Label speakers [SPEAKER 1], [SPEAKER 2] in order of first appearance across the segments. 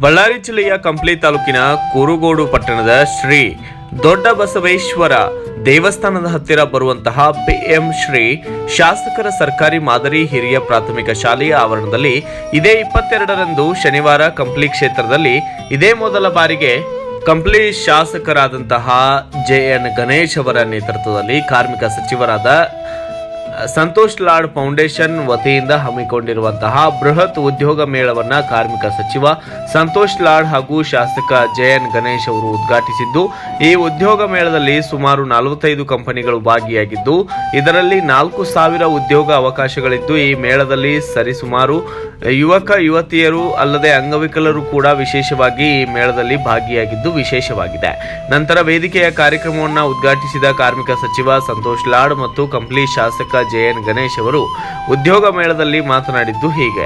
[SPEAKER 1] ಬಳ್ಳಾರಿ ಜಿಲ್ಲೆಯ ಕಂಪ್ಲಿ ತಾಲೂಕಿನ ಕುರುಗೋಡು ಪಟ್ಟಣದ ಶ್ರೀ ದೊಡ್ಡ ಬಸವೇಶ್ವರ ದೇವಸ್ಥಾನದ ಹತ್ತಿರ ಬರುವಂತಹ ಪಿಎಂ ಶ್ರೀ ಶಾಸಕರ ಸರ್ಕಾರಿ ಮಾದರಿ ಹಿರಿಯ ಪ್ರಾಥಮಿಕ ಶಾಲೆಯ ಆವರಣದಲ್ಲಿ ಇದೇ 22ರಂದು ಶನಿವಾರ ಕಂಪ್ಲಿ ಕ್ಷೇತ್ರದಲ್ಲಿ ಇದೇ ಮೊದಲ ಬಾರಿಗೆ ಕಂಪ್ಲಿ ಶಾಸಕರಾದಂತಹ ಜೆಎನ್ ಗಣೇಶ್ ಅವರ ನೇತೃತ್ವದಲ್ಲಿ ಕಾರ್ಮಿಕ ಸಚಿವರಾದ ಸಂತೋಷ್ ಲಾಡ್ ಫೌಂಡೇಶನ್ ವತಿಯಿಂದ ಹಮ್ಮಿಕೊಂಡಿರುವಂತಹ ಬೃಹತ್ ಉದ್ಯೋಗ ಮೇಳವನ್ನು ಕಾರ್ಮಿಕ ಸಚಿವ ಸಂತೋಷ್ ಲಾಡ್ ಹಾಗೂ ಶಾಸಕ ಜೆಎನ್ ಗಣೇಶ್ ಅವರು ಉದ್ಘಾಟಿಸಿದ್ದು, ಈ ಉದ್ಯೋಗ ಮೇಳದಲ್ಲಿ ಸುಮಾರು 45 ಕಂಪನಿಗಳು ಭಾಗಿಯಾಗಿದ್ದು, ಇದರಲ್ಲಿ 4,000 ಉದ್ಯೋಗ ಅವಕಾಶಗಳಿದ್ದು, ಈ ಮೇಳದಲ್ಲಿ ಸರಿಸುಮಾರು ಯುವಕ ಯುವತಿಯರು ಅಲ್ಲದೆ ಅಂಗವಿಕಲರು ಕೂಡ ವಿಶೇಷವಾಗಿ ಈ ಮೇಳದಲ್ಲಿ ಭಾಗಿಯಾಗಿದ್ದು ವಿಶೇಷವಾಗಿದೆ. ನಂತರ ವೇದಿಕೆಯ ಕಾರ್ಯಕ್ರಮವನ್ನು ಉದ್ಘಾಟಿಸಿದ ಕಾರ್ಮಿಕ ಸಚಿವ ಸಂತೋಷ್ ಲಾಡ್ ಮತ್ತು ಕಂಪ್ಲಿ ಶಾಸಕ ಜೆಎನ್ ಗಣೇಶ್ ಅವರು ಉದ್ಯೋಗ ಮೇಳದಲ್ಲಿ ಮಾತನಾಡಿದ್ದು ಹೀಗೆ.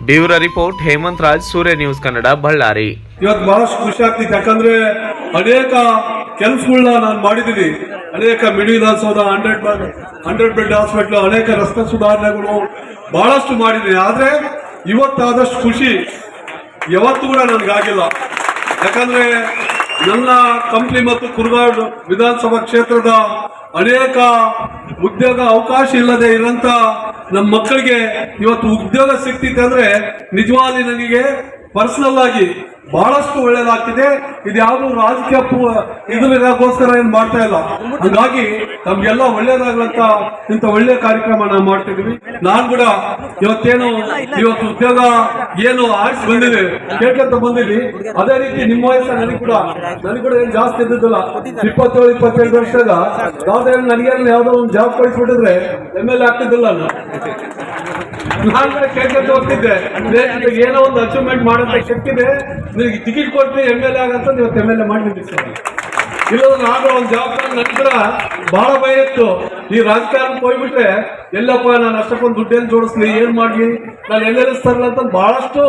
[SPEAKER 1] ಬ್ಯೂರೋ ರಿಪೋರ್ಟ್ ಹೇಮಂತ್ ರಾಜ್, ಸೂರ್ಯ ನ್ಯೂಸ್ ಕನ್ನಡ, ಬಳ್ಳಾರಿ.
[SPEAKER 2] ಇವತ್ತು ಬಹಳಷ್ಟು ಖುಷಿ ಆಗ್ತಿದೆ, ಯಾಕಂದ್ರೆ ಅನೇಕ ಕೆಲಸಗಳನ್ನ ನಾನು ಮಾಡಿದ್ದೀನಿ. ಅನೇಕ ಮಿಡಿ ವಿಧಾನಸೌಧ 100 ಬೆಡ್ ಹಾಸ್ಪಿಟಲ್, ಅನೇಕ ರಸ್ತೆ ಸುಧಾರಣೆಗಳು ಬಹಳಷ್ಟು ಮಾಡಿದ್ದೀನಿ. ಆದ್ರೆ ಇವತ್ತಾದಷ್ಟು ಖುಷಿ ಯಾವತ್ತೂ ಕೂಡ ನನಗಾಗಿಲ್ಲ. ಯಾಕಂದ್ರೆ ನನ್ನ ಕಂಪ್ನಿ ಮತ್ತು ಕುರುಗೋಡು ವಿಧಾನಸಭಾ ಕ್ಷೇತ್ರದ ಅನೇಕ ಉದ್ಯೋಗ ಅವಕಾಶ ಇಲ್ಲದೆ ಇರೋಂಥ ನಮ್ಮ ಮಕ್ಕಳಿಗೆ ಇವತ್ತು ಉದ್ಯೋಗ ಸಿಗ್ತಿದೆ ಅಂದ್ರೆ ನಿಜವಾಗಿ ನನಗೆ ಪರ್ಸನಲ್ ಆಗಿ ಬಹಳಷ್ಟು ಒಳ್ಳೇದಾಗ್ತಿದೆ. ಇದು ಯಾವುದು ರಾಜಕೀಯ ಇದಕ್ಕೋಸ್ಕರ ಏನು ಮಾಡ್ತಾ ಇಲ್ಲ. ಹಂಗಾಗಿ ನಮ್ಗೆಲ್ಲ ಒಳ್ಳೇದಾಗ್ಲಂತ ಇಂಥ ಒಳ್ಳೆ ಕಾರ್ಯಕ್ರಮ ನಾವು ಮಾಡ್ತಿದೀವಿ. ನಾನು ಕೂಡ ಇವತ್ತು ಉದ್ಯೋಗ ಏನು ಆರ್ಟ್ಸ್ ಬಂದಿದೆ ಕೇಳ್ಕೊಂತ ಬಂದಿದ್ವಿ. ಅದೇ ರೀತಿ ನಿಮ್ಮ ವಯಸ್ಸ ನನಗೆ ಕೂಡ ಏನು ಜಾಸ್ತಿ ಇದ್ದಿದ್ದಿಲ್ಲ. 27-28 ವರ್ಷದಾಗ ಯಾವ್ದೋ ಒಂದು ಜಾಬ್ ಕಳಿಸ್ಬಿಟ್ಟಿದ್ರೆ MLA ಆಗ್ತಿದ್ದಿಲ್ಲ. ನಾನು ಕೇಳ್ಕೊಂತ ಹೋಗ್ತಿದ್ದೆ, ಏನೋ ಒಂದು ಅಚೀವ್ಮೆಂಟ್ ಮಾಡೋಂಥ ಶಕ್ತಿ ಇದೆ, ನಿನಗೆ ಟಿಕೆಟ್ ಕೊಡ್ತೀನಿ MLA ಆಗಂತ ಇವತ್ತು MLA ಮಾಡಿದ್ವಿ. ಇಲ್ಲದ್ರೆ ನಾನು ಒಂದು ಜವಾಬ್ದಾರಿ ನಂತರ ಬಹಳ ಭಯ ಇತ್ತು. ಈ ರಾಜಕಾರಣಕ್ಕೆ ಹೋಗ್ಬಿಟ್ರೆ ಎಲ್ಲಪ್ಪ ನಾನು ಅಷ್ಟಕ್ಕೊಂದು ದುಡ್ಡೇನು ಜೋಡಿಸ್ಲಿ, ಏನ್ ಮಾಡ್ಲಿ, ನಾನು ಎಲ್ಲರಿಸ್ತಾರಲ್ಲ ಅಂತ ಬಹಳಷ್ಟು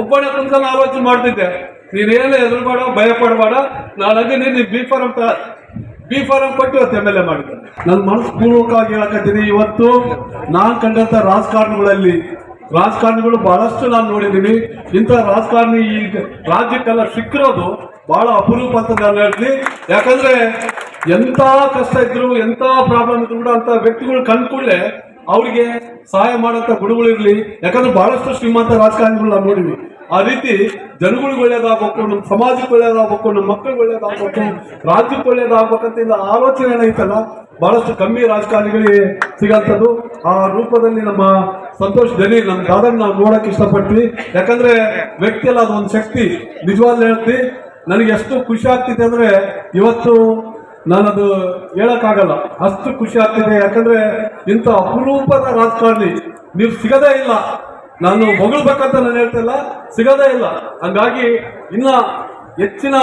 [SPEAKER 2] ಒಬ್ಬನೇ ಕುಂತ್ಕೊಂಡು ಆಲೋಚನೆ ಮಾಡ್ತಿದ್ದೆ. ನೀನೇನು ಹೆದರ್ಬೇಡ, ಭಯ ಪಡಬೇಡ, ನಾನು ನೀನು ಬಿ ಫಾರಂ ಕೊಟ್ಟು ಇವತ್ತು MLA ಮಾಡಿದ್ದೆ. ನನ್ನ ಮನಸ್ಪೂರ್ವಕವಾಗಿ ಹೇಳಕತ್ತೀನಿ. ಇವತ್ತು ನಾನು ಕಂಡಂತ ರಾಜಕಾರಣಿಗಳು ಬಹಳಷ್ಟು ನಾನು ನೋಡಿದ್ದೀನಿ. ಇಂಥ ರಾಜಕಾರಣಿ ಈ ರಾಜ್ಯಕ್ಕೆಲ್ಲ ಸಿಕ್ಕಿರೋದು ಬಹಳ ಅಪರೂಪ ಅಂತ ನಾನು ಹೇಳ್ತೀನಿ. ಯಾಕಂದ್ರೆ ಎಂತ ಕಷ್ಟ ಇದ್ರು, ಎಂತ ಪ್ರಾಬ್ಲಮ್ ಇದ್ರು ಕೂಡ ಅಂತ ವ್ಯಕ್ತಿಗಳು ಕಂಡ್ಕೊಳ್ಳೆ ಅವ್ರಿಗೆ ಸಹಾಯ ಮಾಡೋಂಥ ಗುಣಗಳಿರ್ಲಿ. ಯಾಕಂದ್ರೆ ಬಹಳಷ್ಟು ಶ್ರೀಮಂತ ರಾಜಕಾರಣಿಗಳು ನಾವು ನೋಡಿದ್ವಿ. ಆ ರೀತಿ ಜನಗಳಿಗೆ ಒಳ್ಳೇದಾಗಬೇಕು, ನಮ್ಮ ಸಮಾಜಕ್ಕೆ ಒಳ್ಳೇದಾಗಬೇಕು, ನಮ್ಮ ಮಕ್ಕಳಿಗೆ ಒಳ್ಳೇದಾಗಬೇಕು, ರಾಜ್ಯಕ್ಕೆ ಒಳ್ಳೇದಾಗಬೇಕಂತ ಆಲೋಚನೆ ಏನೈತಲ್ಲ ಬಹಳಷ್ಟು ಕಮ್ಮಿ ರಾಜಕಾರಣಿಗಳಿಗೆ ಸಿಗಂಥದ್ದು. ಆ ರೂಪದಲ್ಲಿ ನಮ್ಮ ಸಂತೋಷ್ ಜನಿ ನಮ್ಮ ದಾದನ್ ನಾವು ನೋಡಕ್ ಇಷ್ಟಪಡ್ತೀವಿ. ಯಾಕಂದ್ರೆ ವ್ಯಕ್ತಿ ಅಲ್ಲ, ಅದೊಂದು ಶಕ್ತಿ. ನಿಜವಾಗ್ಲೂ ಹೇಳ್ತೀವಿ, ನನಗೆ ಎಷ್ಟು ಖುಷಿ ಆಗ್ತಿದೆ ಅಂದ್ರೆ ಇವತ್ತು ನಾನದು ಹೇಳಕ್ಕಾಗಲ್ಲ, ಅಷ್ಟು ಖುಷಿ ಆಗ್ತಿದೆ. ಯಾಕಂದ್ರೆ ಇಂಥ ಅಪರೂಪದ ರಾಜಕಾರಣಿ ನೀವು ಸಿಗದೇ ಇಲ್ಲ. ನಾನು ಹೊಗಳ್ಬೇಕಂತ ನಾನು ಹೇಳ್ತಾ ಇಲ್ಲ, ಸಿಗದೇ ಇಲ್ಲ. ಹಂಗಾಗಿ ಇನ್ನ ಹೆಚ್ಚಿನ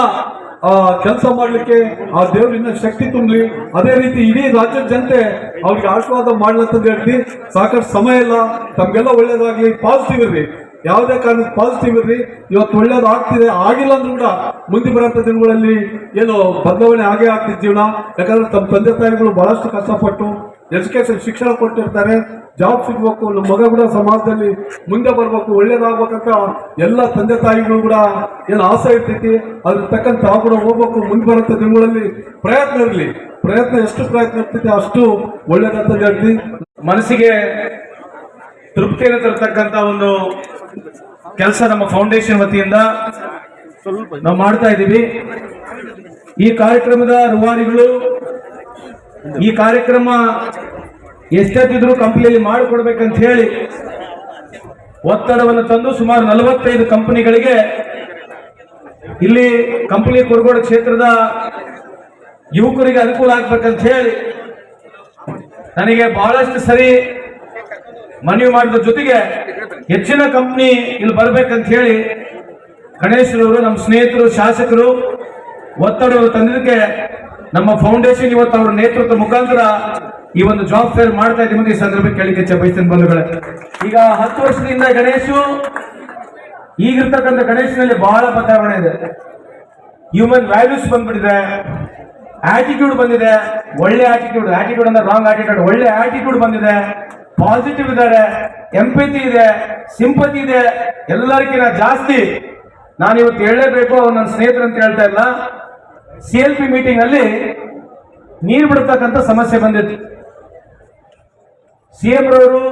[SPEAKER 2] ಕೆಲಸ ಮಾಡ್ಲಿಕ್ಕೆ ಆ ದೇವ್ರು ಇನ್ನ ಶಕ್ತಿ ತುಂಬಲಿ. ಅದೇ ರೀತಿ ಇಡೀ ರಾಜ್ಯದ ಜನತೆ ಅವ್ರಿಗೆ ಆಶೀರ್ವಾದ ಮಾಡ್ಲಂತ ಹೇಳ್ತಿ. ಸಾಕಷ್ಟು ಸಮಯ ಇಲ್ಲ, ತಮ್ಗೆಲ್ಲ ಒಳ್ಳೇದಾಗ್ಲಿ, ಪಾಸಿಟಿವ್ ಇರ್ರಿ, ಯಾವುದೇ ಕಾರಣಕ್ಕೆ ಪಾಸಿಟಿವ್ ಇರ್ರಿ. ಇವತ್ತು ಒಳ್ಳೇದು ಆಗ್ತಿದೆ, ಆಗಿಲ್ಲ ಅಂದ್ರೂ ಕೂಡ ಮುಂದೆ ಬರೋಂಥ ದಿನಗಳಲ್ಲಿ ಏನು ಬದಲಾವಣೆ ಆಗೇ ಆಗ್ತಿದ್ ಜೀವನ. ಯಾಕಂದ್ರೆ ತಮ್ಮ ತಂದೆ ತಾಯಿಗಳು ಬಹಳಷ್ಟು ಕಷ್ಟಪಟ್ಟು ಎಜುಕೇಶನ್ ಶಿಕ್ಷಣ ಕೊಟ್ಟಿರ್ತಾರೆ. ಜಾಬ್ ಸಿಗ್ಬೇಕು, ನಮ್ಮ ಮಗ ಕೂಡ ಸಮಾಜದಲ್ಲಿ ಮುಂದೆ ಬರ್ಬೇಕು, ಒಳ್ಳೇದಾಗ್ಬೇಕಂತ ಎಲ್ಲ ತಂದೆ ತಾಯಿಗಳು ಕೂಡ ಏನು ಆಸೆ ಇರ್ತೈತಿ. ಅದ್ರ ತಕ್ಕಂತ ತಾವು ಕೂಡ ಹೋಗ್ಬೇಕು. ಮುಂದೆ ಬರೋಂಥ ದಿನಗಳಲ್ಲಿ ಪ್ರಯತ್ನ ಇರಲಿ. ಎಷ್ಟು ಪ್ರಯತ್ನ ಇರ್ತೈತಿ ಅಷ್ಟು ಒಳ್ಳೇದಂತ ಹೇಳ್ತೀನಿ.
[SPEAKER 3] ಮನಸ್ಸಿಗೆ ತೃಪ್ತಿಯನ್ನು ತರತಕ್ಕಂತ ಒಂದು ಕೆಲಸ ನಮ್ಮ ಫೌಂಡೇಶನ್ ವತಿಯಿಂದ ನಾವು ಮಾಡ್ತಾ ಇದ್ದೀವಿ. ಈ ಕಾರ್ಯಕ್ರಮದ ರೂವಾರಿಗಳು ಈ ಕಾರ್ಯಕ್ರಮ ಎಷ್ಟೊತ್ತಿದ್ರು ಕಂಪನಿಯಲ್ಲಿ ಮಾಡಿಕೊಡ್ಬೇಕಂತ ಹೇಳಿ ಒತ್ತಡವನ್ನು ತಂದು ಸುಮಾರು 45 ಕಂಪನಿಗಳಿಗೆ ಇಲ್ಲಿ ಕಂಪನಿ ಕುರುಗೋಡು ಕ್ಷೇತ್ರದ ಯುವಕರಿಗೆ ಅನುಕೂಲ ಆಗ್ಬೇಕಂತ ಹೇಳಿ ನನಗೆ ಬಹಳಷ್ಟು ಸರಿ ಮನವಿ ಮಾಡಿದ ಜೊತೆಗೆ ಹೆಚ್ಚಿನ ಕಂಪನಿ ಇಲ್ಲಿ ಬರ್ಬೇಕಂತ ಹೇಳಿ ಗಣೇಶ್ರವರು, ನಮ್ಮ ಸ್ನೇಹಿತರು, ಶಾಸಕರು ಒತ್ತಡ ತಂದಿದ್ದಕ್ಕೆ ನಮ್ಮ ಫೌಂಡೇಶನ್ ಇವತ್ತು ಅವರ ನೇತೃತ್ವ ಮುಖಾಂತರ ಈ ಒಂದು ಜಾಬ್ ಫೇರ್ ಮಾಡ್ತಾ ಇದ್ದೀವಿ. ಈ ಸಂದರ್ಭಕ್ಕೆ ಕೇಳಿಕೆ ಬಯಸ್ತೇನೆ ಬಂಧುಗಳೇ. ಈಗ 10 ವರ್ಷದಿಂದ ಗಣೇಶು, ಈಗಿರ್ತಕ್ಕಂಥ ಗಣೇಶನಲ್ಲಿ ಬಹಳ ಬದಲಾವಣೆ ಇದೆ. ಹ್ಯೂಮನ್ ವ್ಯಾಲ್ಯೂಸ್ ಬಂದ್ಬಿಟ್ಟಿದೆ, ಆಟಿಟ್ಯೂಡ್ ಬಂದಿದೆ. ಒಳ್ಳೆ ಆಟಿಟ್ಯೂಡ್ ಅಂದ್ರೆ ರಾಂಗ್ ಆಟಿಟ್ಯೂಡ್, ಒಳ್ಳೆ ಆಟಿಟ್ಯೂಡ್ ಬಂದಿದೆ, ಪಾಸಿಟಿವ್ ಇದ್ದಾರೆ. ಎಂಪತಿ ಇದೆ, ಸಿಂಪತಿ ಇದೆ, ಎಲ್ಲರಿಗಿಂತ ಜಾಸ್ತಿ ನಾನು ಇವತ್ತು ಹೇಳಲೇಬೇಕು. ಅವ್ರು ನನ್ನ ಸ್ನೇಹಿತರು ಅಂತ ಹೇಳ್ತಾ ಇಲ್ಲ. CLP ಮೀಟಿಂಗ್ ಅಲ್ಲಿ ನೀರು ಬಿಡತಕ್ಕಂಥ ಸಮಸ್ಯೆ ಬಂದಿತ್ತು. CM ರವರು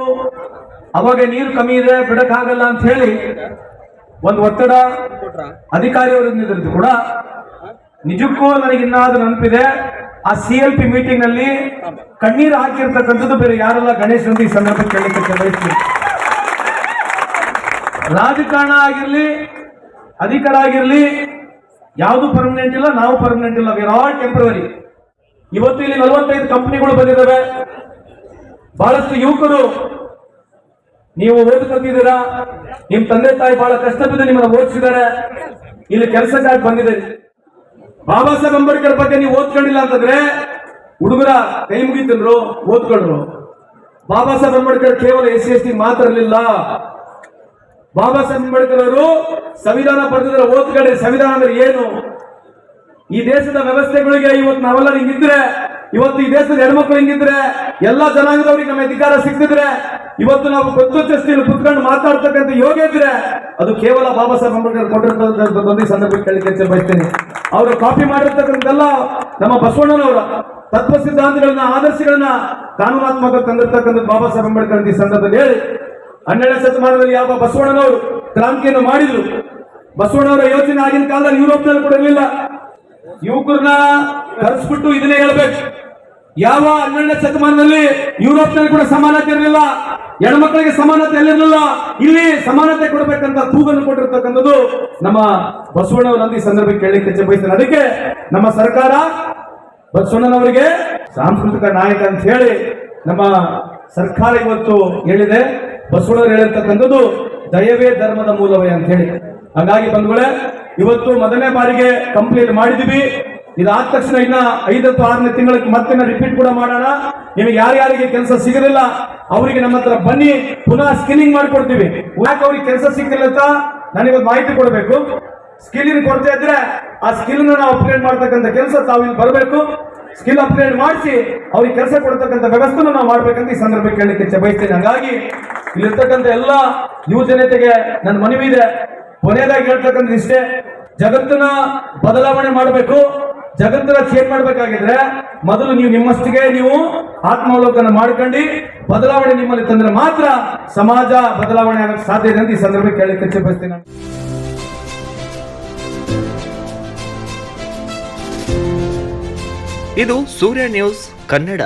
[SPEAKER 3] ಅವಾಗ ನೀರು ಕಮ್ಮಿ ಇದೆ, ಬಿಡಕ್ಕಾಗಲ್ಲ ಅಂತ ಹೇಳಿ ಒಂದು ಒತ್ತಡ ಅಧಿಕಾರಿಯವರಿಂದ ಕೂಡ ನಿಜಕ್ಕೂ ನನಗೆ ಇನ್ನಾದ್ರೂ ನೆನಪಿದೆ. ಆ CLP ಮೀಟಿಂಗ್ ನಲ್ಲಿ ಕಣ್ಣೀರು ಹಾಕಿರ್ತಕ್ಕಂಥದ್ದು ಬೇರೆ ಯಾರೆಲ್ಲ ಗಣೇಶ್ ಅಂತ ಈ ಸಂದರ್ಭಕ್ಕೆ ಕೇಳಲಿಕ್ಕೆ ಬಯಸ್ತೀನಿ. ರಾಜಕಾರಣ ಆಗಿರ್ಲಿ, ಅಧಿಕಾರ ಆಗಿರ್ಲಿ, ಯಾವುದು ಪರ್ಮನೆಂಟ್ ಇಲ್ಲ, ನಾವು ಪರ್ಮನೆಂಟ್ ಇಲ್ಲ, ವಿ ಆರ್ ಆಲ್ ಟೆಂಪರರಿ. ಇವತ್ತು ಇಲ್ಲಿ 45 ಕಂಪನಿಗಳು ಬಂದಿದ್ದಾವೆ. ಬಹಳಷ್ಟು ಯುವಕರು ನೀವು ಓದ್ಕೊತಿದ್ದೀರಾ, ನಿಮ್ ತಂದೆ ತಾಯಿ ಬಹಳ ಕಷ್ಟ ಬಿದ್ದು ನಿಮ್ಮನ್ನ ಓದಿಸಿದ್ದಾರೆ, ಇಲ್ಲಿ ಕೆಲಸಕ್ಕಾಗಿ ಬಂದಿದ್ದೀರಿ. ಬಾಬಾ ಸಾಹೇಬ್ ಅಂಬೇಡ್ಕರ್ ಬಗ್ಗೆ ನೀವು ಓದ್ಕೊಂಡಿಲ್ಲ ಅಂತಂದ್ರೆ ಹುಡುಗರ ಕೈ ಮುಗಿತಂದ್ರು, ಓದ್ಕೊಂಡ್ರು. ಬಾಬಾ ಸಾಹೇಬ್ ಅಂಬೇಡ್ಕರ್ ಕೇವಲ SC/ST ಮಾತ್ರ ಇರಲಿಲ್ಲ. ಬಾಬಾ ಸಾಹೇಬ್ ಅಂಬೇಡ್ಕರ್ ಅವರು ಸಂವಿಧಾನ ಬರೆದಿದ್ರೆ ಓದ್ಕೊಳ್ಳಿ. ಸಂವಿಧಾನ ಅಂದ್ರೆ ಏನು? ಈ ದೇಶದ ವ್ಯವಸ್ಥೆಗಳಿಗೆ ಇವತ್ತು ನಾವೆಲ್ಲ ಹಿಂಗಿದ್ರೆ, ಇವತ್ತು ಈ ದೇಶದ ಹೆಣ್ಮಕ್ಳು ಹಿಂಗಿದ್ರೆ, ಎಲ್ಲಾ ಜನಾಂಗದವ್ರಿಗೆ ನಮ್ಮ ಅಧಿಕಾರ ಸಿಗ್ತಿದ್ರೆ, ಇವತ್ತು ನಾವು ಗೊತ್ತೊಚ್ಚಸ್ತಿಯಲ್ಲಿ ಕುತ್ಕೊಂಡು ಮಾತಾಡ್ತಕ್ಕಂಥ ಯೋಗ ಇದ್ರೆ ಅದು ಕೇವಲ ಬಾಬಾ ಸಾಹೇಬ್ ಅಂಬೇಡ್ಕರ್ ಕೊಟ್ಟಿರ್ತಕ್ಕಂಥ ಸಂದರ್ಭಕ್ಕೆ ಕೇಳಲಿಕ್ಕೆ ಬಯಸ್ತೇನೆ. ಅವರು ಕಾಪಿ ಮಾಡಿರ್ತಕ್ಕಂಥದ್ದೆಲ್ಲ ನಮ್ಮ ಬಸವಣ್ಣನವರ ತತ್ವ ಸಿದ್ಧಾಂತಗಳನ್ನ, ಆದರ್ಶಗಳನ್ನ ಕಾನೂನಾತ್ಮಕ ತಂದಿರ್ತಕ್ಕಂಥ ಬಾಬಾ ಸಾಹೇಬ್ ಅಂಬೇಡ್ಕರ್ ಅಂತ ಈ ಸಂದರ್ಭದಲ್ಲಿ ಹೇಳಿ, 12ನೇ ಶತಮಾನದಲ್ಲಿ ಯಾವ ಬಸವಣ್ಣನವರು ಕ್ರಾಂತಿಯನ್ನು ಮಾಡಿದ್ರು. ಬಸವಣ್ಣವರ ಯೋಚನೆ ಆಗಿನ ಕಾಲದಲ್ಲಿ ಯುರೋಪ್ನಲ್ಲಿ ಕೂಡ ಇರಲಿಲ್ಲ. ಯುವಕರನ್ನ ಕರೆಸ್ಬಿಟ್ಟು ಇದನ್ನೇ ಹೇಳ್ಬೇಕು. ಯಾವ 12ನೇ ಶತಮಾನದಲ್ಲಿ ಯುರೋಪ್ನಲ್ಲಿ ಕೂಡ ಸಮಾನತೆ ಇರಲಿಲ್ಲ, ಹೆಣ್ಮಕ್ಳಿಗೆ ಸಮಾನತೆ ಎಲ್ಲಿರಲಿಲ್ಲ. ಇಲ್ಲಿ ಸಮಾನತೆ ಕೊಡಬೇಕಂತ ಕೂಗನ್ನು ಕೊಟ್ಟಿರ್ತಕ್ಕಂಥದ್ದು ನಮ್ಮ ಬಸವಣ್ಣವರ ಈ ಸಂದರ್ಭಕ್ಕೆ ಕೇಳಲಿಕ್ಕೆ ಬಯಸ್ತೇನೆ. ಅದಕ್ಕೆ ನಮ್ಮ ಸರ್ಕಾರ ಬಸವಣ್ಣನವರಿಗೆ ಸಾಂಸ್ಕೃತಿಕ ನಾಯಕ ಅಂತ ಹೇಳಿ ನಮ್ಮ ಸರ್ಕಾರ ಇವತ್ತು ಹೇಳಿದೆ. ಬಸವಣ್ಣವರು ಹೇಳಿರ್ತಕ್ಕಂಥದ್ದು ದಯವೇ ಧರ್ಮದ ಮೂಲವೇ ಅಂತ ಹೇಳಿ. ಹಾಗಾಗಿ ಬಂಧುಗಳೇ, ಇವತ್ತು ಮೊದಲನೇ ಬಾರಿಗೆ ಕಂಪ್ಲೀಟ್ ಮಾಡಿದೀವಿ. ಇದಾದ ತಕ್ಷಣ ಇನ್ನ 5 ಅಥವಾ 6ನೇ ತಿಂಗಳಿಗೆ ಮತ್ತೆ ರಿಪೀಟ್ ಕೂಡ ಮಾಡೋಣ. ನಿಮಗೆ ಯಾರ್ಯಾರಿಗೆ ಕೆಲಸ ಸಿಗಲಿಲ್ಲ ಅವರಿಗೆ ನಮ್ಮ ಹತ್ರ ಬನ್ನಿ, ಪುನಃ ಸ್ಕಿಲ್ಲಿಂಗ್ ಮಾಡ್ಕೊಡ್ತೀವಿ. ಯಾಕೆ ಅವ್ರಿಗೆ ಕೆಲಸ ಸಿಕ್ಕಿಲ್ಲ ಅಂತ ನನಗೆ ಮಾಹಿತಿ ಕೊಡಬೇಕು. ಸ್ಕಿಲ್ಲಿಂಗ್ ಕೊಡ್ತಾ ಇದ್ರೆ ಆ ಸ್ಕಿಲ್ ನಾವು ಅಪ್ಗ್ರೇಡ್ ಮಾಡ್ತಕ್ಕಂಥ ಕೆಲಸ ತಾವು ಇಲ್ಲಿ ಬರಬೇಕು. ಸ್ಕಿಲ್ ಅಪ್ಗ್ರೇಡ್ ಮಾಡಿಸಿ ಅವ್ರಿಗೆ ಕೆಲಸ ಕೊಡ್ತಕ್ಕಂಥ ವ್ಯವಸ್ಥೆ ನಾವು ಮಾಡ್ಬೇಕಂತ ಈ ಸಂದರ್ಭಕ್ಕೆ ಕೇಳಲಿಕ್ಕೆ ಬಯಸ್ತೇನೆ. ಹಾಗಾಗಿ ಇಲ್ಲಿರ್ತಕ್ಕಂಥ ಎಲ್ಲ ಯುವ ಜನತೆಗೆ ನನ್ನ ಮನವಿ ಇದೆ. ಕೊನೆಯದಾಗಿ ಹೇಳ್ತಕ್ಕಂಥ ಇಷ್ಟೇ, ಜಗತ್ತನ್ನ ಬದಲಾವಣೆ ಮಾಡಬೇಕು, ಜಗತ್ತನ್ನ ಚೇಂಜ್ ಮಾಡಬೇಕಾಗಿದ್ರೆ ಮೊದಲು ನೀವು ನಿಮ್ಮಷ್ಟಿಗೆ ನೀವು ಆತ್ಮಾವಲೋಕನ ಮಾಡ್ಕೊಂಡು ಬದಲಾವಣೆ ನಿಮ್ಮಲ್ಲಿ ತಂದ್ರೆ ಮಾತ್ರ ಸಮಾಜ ಬದಲಾವಣೆ ಆಗಕ್ಕೆ ಸಾಧ್ಯ ಇದೆ ಅಂತ ಈ ಸಂದರ್ಭಕ್ಕೆ ಕೇಳಲಿಕ್ಕೆ ಬಯಸ್ತೇನೆ.
[SPEAKER 1] ಇದು ಸೂರ್ಯ ನ್ಯೂಸ್ ಕನ್ನಡ.